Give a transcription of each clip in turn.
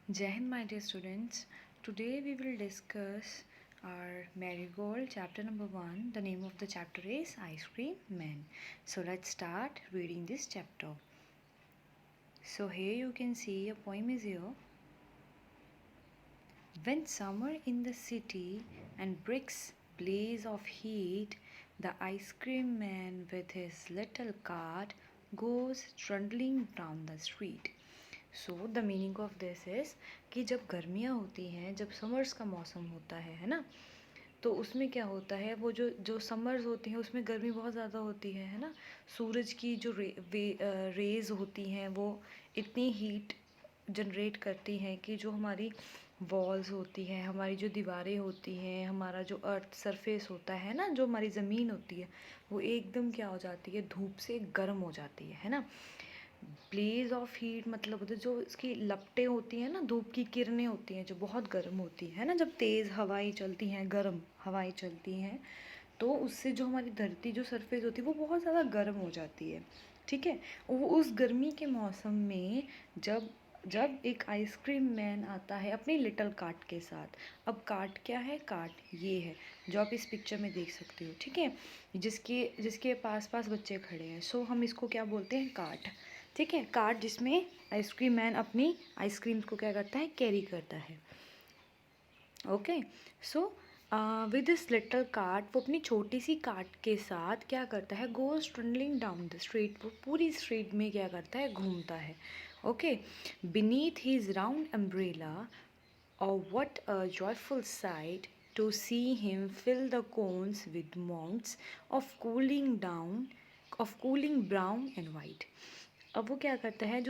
Jai Hind, my dear students. Today we will discuss our Marigold chapter number 1. The name of the chapter is Ice Cream Man. So let's start reading this chapter. So here you can see a poem is here. When summer in the city and bricks blaze of heat, the ice cream man with his little cart goes trundling down the street. So the meaning of this is कि जब गर्मियाँ होती हैं, जब summers का मौसम होता है ना, तो उसमें क्या होता है, वो जो जो समर्स होती हैं उसमें गर्मी बहुत ज़्यादा होती है ना। सूरज की जो रेज़ होती हैं वो इतनी हीट जनरेट करती हैं कि जो हमारी वॉल्स होती हैं, हमारी जो दीवारें होती हैं, हमारा जो अर्थ सरफेस होता है ना, जो हमारी ज़मीन होती है, वो एकदम क्या हो जाती है, धूप से गर्म हो जाती है ना। ब्लेज ऑफ हीट मतलब होता है जो इसकी लपटें होती हैं ना, धूप की किरणें होती हैं जो बहुत गर्म होती है ना, जब तेज़ हवाएं चलती हैं, गर्म हवाएं चलती हैं, तो उससे जो हमारी धरती जो सरफेस होती है वो बहुत ज़्यादा गर्म हो जाती है। ठीक है, वो उस गर्मी के मौसम में जब जब एक आइसक्रीम मैन आता है अपनी लिटिल कार्ट के साथ। अब कार्ट क्या है, कार्ट ये है जो आप इस पिक्चर में देख सकते हो। ठीक है, जिसके जिसके पास पास बच्चे खड़े हैं, सो हम इसको क्या बोलते हैं, कार्ट। ठीक है, कार्ट जिसमें आइसक्रीम मैन अपनी आइसक्रीम को क्या करता है, कैरी करता है। Okay, so with this little cart, वो अपनी छोटी सी कार्ट के साथ क्या करता है, goes trundling down the street, वो पूरी स्ट्रीट में क्या करता है, घूमता है। Okay, beneath his round umbrella, और what a joyful sight to see him fill the cones with mounts of cooling brown and white. अब वो क्या करता है,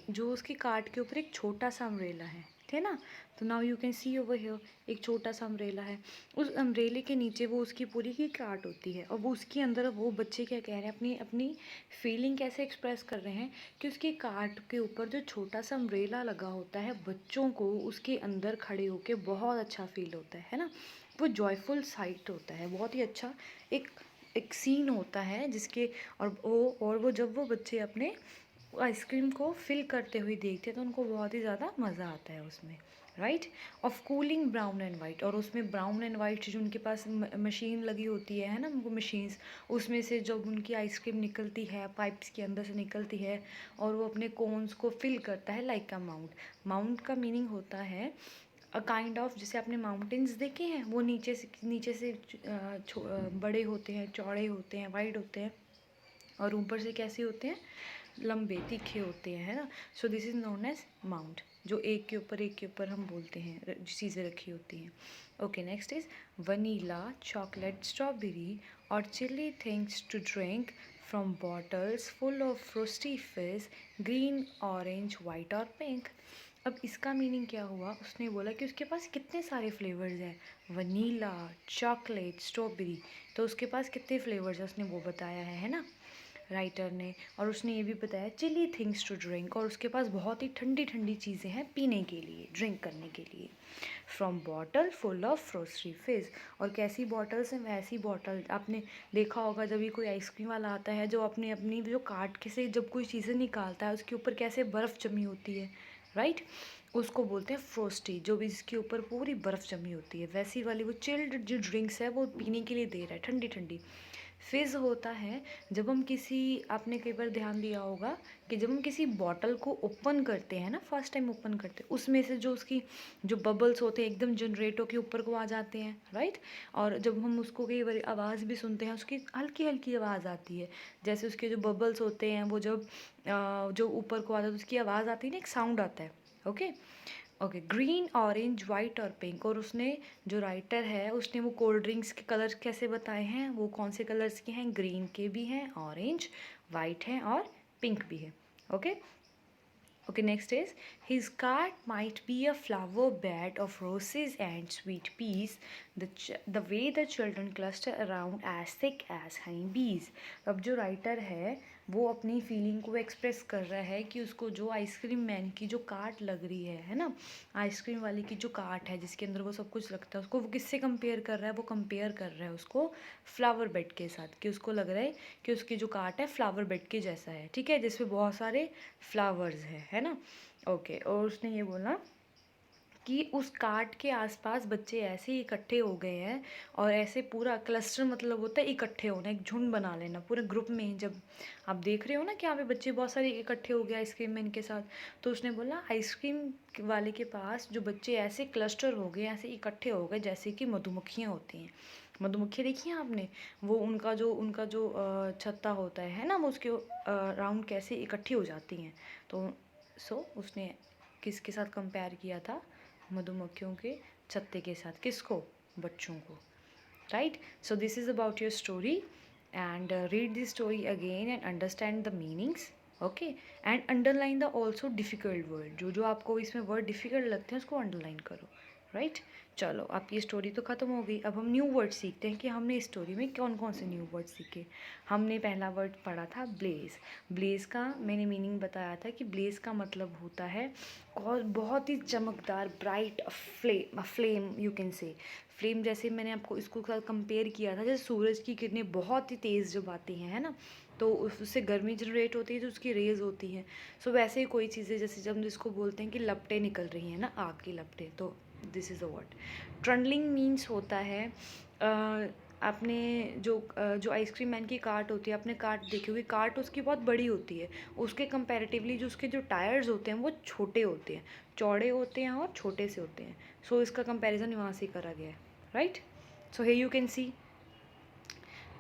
जो उसकी कार्ट के ऊपर एक छोटा सा अम्ब्रेला है, थे ना, तो now you can see over here एक छोटा सा अम्ब्रेला है। उस अम्ब्रेले के नीचे वो उसकी पूरी की कार्ट होती है, और वो उसके अंदर वो बच्चे क्या कह रहे हैं, अपनी अपनी फीलिंग कैसे एक्सप्रेस कर रहे हैं कि उसकी कार्ट के ऊपर जो छोटा सा अम्ब्रेला लगा होता है, बच्चों को उसके अंदर खड़े होके बहुत अच्छा फील होता है ना। वो जॉयफुल साइट होता है, बहुत ही अच्छा एक एक सीन होता है जिसके, और वो जब वो बच्चे अपने आइसक्रीम को फिल करते हुए देखते हैं तो उनको बहुत ही ज़्यादा मज़ा आता है उसमें, right. Of cooling brown and white, और उसमें ब्राउन एंड वाइट जो उनके पास मशीन लगी होती है ना, वो मशीन्स, उसमें से जब उनकी आइसक्रीम निकलती है, पाइप्स के अंदर से निकलती है, और वो अपने कोन्स को फिल करता है लाइक अ माउंट। माउंट का मीनिंग होता है अ काइंड ऑफ, जैसे आपने माउंटेन्स देखे हैं, वो नीचे से बड़े होते हैं, चौड़े होते हैं, वाइड होते हैं, और ऊपर से कैसे होते हैं, लंबे तीखे होते हैं, है ना। So this is known as mount, जो एक के ऊपर हम बोलते हैं चीज़ें रखी होती हैं। Okay, next is vanilla, chocolate, strawberry और chilly things to drink from bottles full of frosty fizz, green, orange, white और पिंक। अब इसका मीनिंग क्या हुआ, उसने बोला कि उसके पास कितने सारे फ्लेवर्स हैं, वनीला, चॉकलेट, स्ट्रॉबेरी, तो उसके पास कितने फ्लेवर्स हैं उसने वो बताया है ना, राइटर ने। और उसने ये भी बताया चिली थिंग्स टू ड्रिंक, और उसके पास बहुत ही ठंडी ठंडी चीज़ें हैं पीने के लिए, ड्रिंक करने के लिए। From bottle full of frosty फिज, और कैसी बॉटल्स हैं, वैसी बॉटल आपने देखा होगा, जब भी कोई आइसक्रीम वाला आता है जो अपनी अपनी जो कार्ट के से जब कोई चीज़ें निकालता है उसके ऊपर कैसे बर्फ़ जमी होती है, राइट, उसको बोलते हैं फ्रोस्टी, जो भी इसके ऊपर पूरी बर्फ़ जमी होती है, वैसी वाली वो चिल्ड जो ड्रिंक्स है वो पीने के लिए दे रहा है, ठंडी ठंडी। फिज़ होता है जब हम किसी, आपने कई बार ध्यान दिया होगा कि जब हम किसी बॉटल को ओपन करते हैं ना, फर्स्ट टाइम ओपन करते हैं, उसमें से जो उसकी जो बबल्स होते हैं एकदम जनरेट होकर ऊपर को आ जाते हैं, राइट। और जब हम उसको कई बार आवाज़ भी सुनते हैं, उसकी हल्की हल्की आवाज़ आती है, जैसे उसके जो बबल्स होते हैं वो जब जो ऊपर को आता है तो उसकी आवाज़ आती है ना, एक साउंड आता है। Okay, okay, green, orange, white और पिंक, और उसने जो राइटर है उसने वो कोल्ड ड्रिंक्स के कलर कैसे बताए हैं, वो कौन से कलर्स के हैं, ग्रीन के भी हैं, ऑरेंज, वाइट हैं और पिंक भी है। Okay, okay, next is his cart might be a flower bed of roses and sweet peas, the way the children cluster around as thick as honey bees. अब जो writer है वो अपनी feeling को एक्सप्रेस कर रहा है कि उसको जो आइसक्रीम मैन की जो कार्ट लग रही है ना, आइसक्रीम वाले की जो कार्ट है जिसके अंदर वो सब कुछ रखता है, उसको वो किससे कंपेयर कर रहा है, वो कंपेयर कर रहा है उसको फ्लावर बेड के साथ, कि उसको लग रहा है कि उसकी जो कार्ट है फ्लावर बेड के जैसा है, ठीक है, जिसपे बहुत सारे फ्लावर्स है ना। ओके, और उसने ये बोला कि उस कार्ट के आसपास बच्चे ऐसे ही इकट्ठे हो गए हैं, और ऐसे पूरा क्लस्टर मतलब होता है इकट्ठे होना, एक झुंड बना लेना पूरे ग्रुप में। जब आप देख रहे हो ना कि यहाँ पे बच्चे बहुत सारे इकट्ठे हो गए आइसक्रीम मैन के साथ, तो उसने बोला आइसक्रीम वाले के पास जो बच्चे ऐसे क्लस्टर हो गए, ऐसे इकट्ठे हो गए जैसे कि मधुमक्खियाँ होती हैं। मधुमक्खी देखी है आपने, वो उनका जो छत्ता होता है ना, वो उसके राउंड कैसे इकट्ठी हो जाती हैं। तो उसने किसके साथ कंपेयर किया था, मधुमक्खियों के छत्ते के साथ। किसको, बच्चों को, right. So this is about your story, and read this story again and understand the meanings, okay. And underline the also difficult word, जो जो आपको इसमें वर्ड डिफ़िकल्ट लगते हैं उसको अंडरलाइन करो, राइट। चलो, आपकी स्टोरी तो ख़त्म हो गई। अब हम न्यू वर्ड सीखते हैं कि हमने इस स्टोरी में कौन कौन से न्यू वर्ड सीखे। हमने पहला वर्ड पढ़ा था ब्लेज। ब्लेज का मैंने मीनिंग बताया था कि ब्लेज का मतलब होता है बहुत ही चमकदार, bright flame you can say. Flame जैसे मैंने आपको इसको साथ कंपेयर किया था, जैसे सूरज की किरणें बहुत ही तेज़ जब आती हैं, है ना, तो उससे गर्मी जनरेट होती है, तो उसकी रेज होती हैं। सो वैसे ही कोई चीज़ें, जैसे जब हम जिसको बोलते हैं कि लपटें निकल रही हैं ना, आग की लपटें, तो this is a word. Trundling means होता है आपने जो आइसक्रीम मैन की कार्ट होती है, आपने कार्ट देखी होगी, कार्ट उसकी बहुत बड़ी होती है, उसके कंपैरेटिवली जो उसके जो टायर्स होते हैं वो छोटे होते हैं, चौड़े होते हैं और छोटे से होते हैं। सो इसका कंपैरिजन वहाँ से करा गया है, right. So here you can see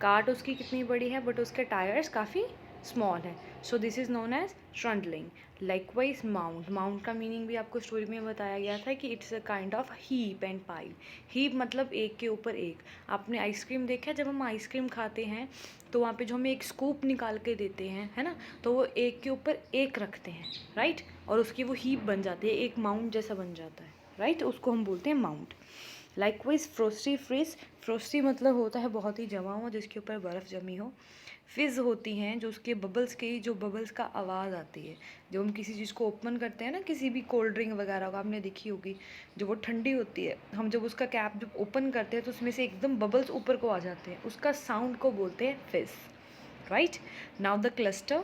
cart उसकी कितनी बड़ी है बट उसके टायर्स काफ़ी स्मॉल है। So this is known as trundling. Likewise mount, mount का मीनिंग भी आपको स्टोरी में बताया गया था कि it's a kind of heap and pile. Heap मतलब एक के ऊपर एक। आपने आइसक्रीम देखा है, जब हम आइसक्रीम खाते हैं तो वहाँ पे जो हमें एक स्कूप निकाल के देते हैं, है ना, तो वो एक के ऊपर एक रखते हैं, राइट, और उसकी वो हीप बन जाती है, एक माउंट जैसा बन जाता है, राइट, उसको हम बोलते हैं माउंट। लाइकवाइज फ्रोस्टी फ्रिज, फ्रोस्टी मतलब होता है बहुत ही जमा हुआ, जिसके ऊपर बर्फ़ जमी हो। फिज़ होती हैं जो उसके बबल्स की, जो बबल्स का आवाज़ आती है जब हम किसी चीज़ को ओपन करते हैं ना, किसी भी कोल्ड ड्रिंक वगैरह को आपने देखी होगी, जब वो ठंडी होती है, हम जब उसका कैप जब ओपन करते हैं तो उसमें से एकदम बबल्स ऊपर को आ जाते हैं, उसका साउंड को बोलते हैं fizz, right. Now the cluster,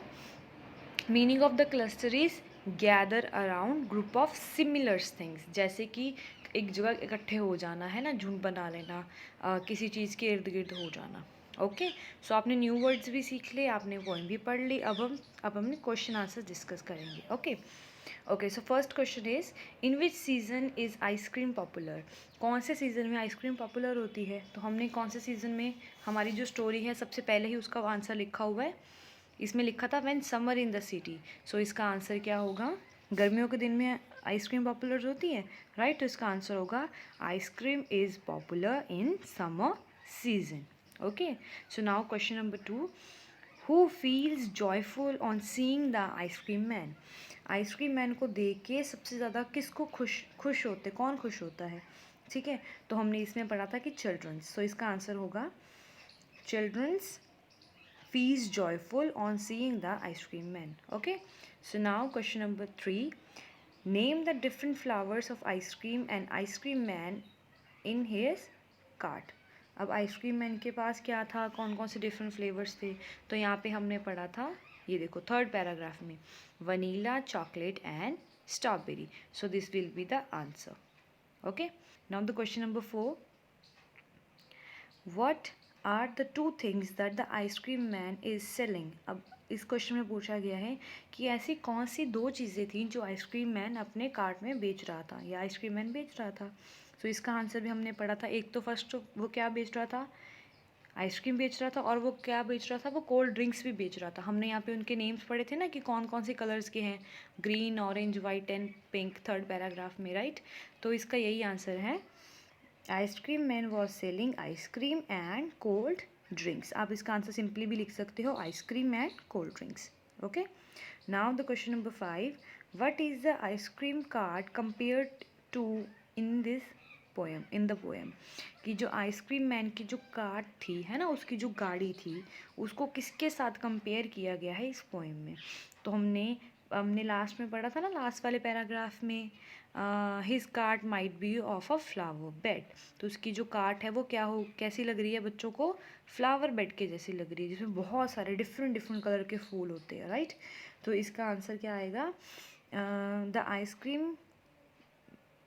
meaning of the cluster is gather around group of similar things, जैसे कि एक जगह इकट्ठे हो जाना, है ना, झुंड बना लेना, किसी चीज़ के इर्द गिर्द हो जाना, ओके। सो आपने न्यू वर्ड्स भी सीख लिए, आपने पोएम भी पढ़ ली। अब हमने क्वेश्चन आंसर डिस्कस करेंगे, okay. Okay, so first question is, in which season is ice cream popular. कौन से सीज़न में आइसक्रीम पॉपुलर होती है। तो हमने कौन से सीज़न में, हमारी जो स्टोरी है सबसे पहले ही उसका आंसर लिखा हुआ है, इसमें लिखा था when summer in the city. So इसका आंसर क्या होगा, गर्मियों के दिन में आइसक्रीम पॉपुलर होती है, राइट। तो इसका आंसर होगा ice cream is popular in summer season, okay. So now question number 2, who feels joyful on seeing the ice cream man. Ice cream man को देख के सबसे ज़्यादा किसको खुश होते, कौन खुश होता है, ठीक है। तो हमने इसमें पढ़ा था कि चिल्ड्रंस, सो इसका आंसर होगा children's feels joyful on seeing the ice cream man, okay. So now question number 3, name the different flavors of ice cream and ice cream man in his cart। अब आइसक्रीम मैन के पास क्या था, कौन कौन से different flavours थे। तो यहाँ पे हमने पढ़ा था, ये देखो थर्ड पैराग्राफ में, vanilla, chocolate and strawberry. So this will be the answer, okay. Now the question number 4, what are the two things that the ice cream man is selling। अब इस क्वेश्चन में पूछा गया है कि ऐसी कौन सी दो चीज़ें थी जो आइसक्रीम मैन अपने कार्ट में बेच रहा था, या आइसक्रीम मैन बेच रहा था। तो इसका आंसर भी हमने पढ़ा था। एक तो फर्स्ट वो क्या बेच रहा था, आइसक्रीम बेच रहा था, और वो क्या बेच रहा था, वो कोल्ड ड्रिंक्स भी बेच रहा था। हमने यहाँ पे उनके नेम्स पढ़े थे ना कि कौन कौन से कलर्स के हैं, green, orange, white and pink, third paragraph में, राइट। तो इसका यही आंसर है, ice cream man was selling ice cream and cold drinks. आप इसका आंसर सिंपली भी लिख सकते हो, ice cream and cold drinks, okay. Now the question number 5, what is the ice cream cart compared to in this poem, in the poem. कि जो ice cream man की जो कार्ट थी, है ना, उसकी जो गाड़ी थी, उसको किसके साथ कंपेयर किया गया है इस पोएम में। तो हमने लास्ट में पढ़ा था ना, लास्ट वाले पैराग्राफ में, his cart might be of a flower bed. तो उसकी जो कार्ट है वो कैसी लग रही है बच्चों को, फ्लावर बेड के जैसी लग रही है, जिसमें बहुत सारे डिफरेंट डिफरेंट कलर के फूल होते हैं, राइट। तो इसका आंसर क्या आएगा, the ice cream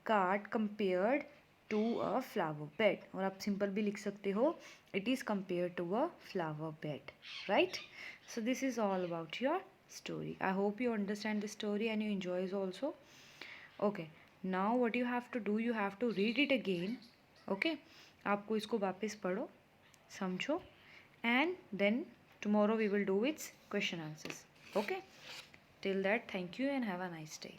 cart compared to a flower bed, और आप सिंपल भी लिख सकते हो, it is compare to a flower bed, right? So this is all about your story. I hope you understand the story and you enjoy it also. Okay, now what you have to do, you have to read it again. Okay, आपको इसको वापस पढ़ो, समझो, and then tomorrow we will do its question answers. Okay, till that, thank you and have a nice day.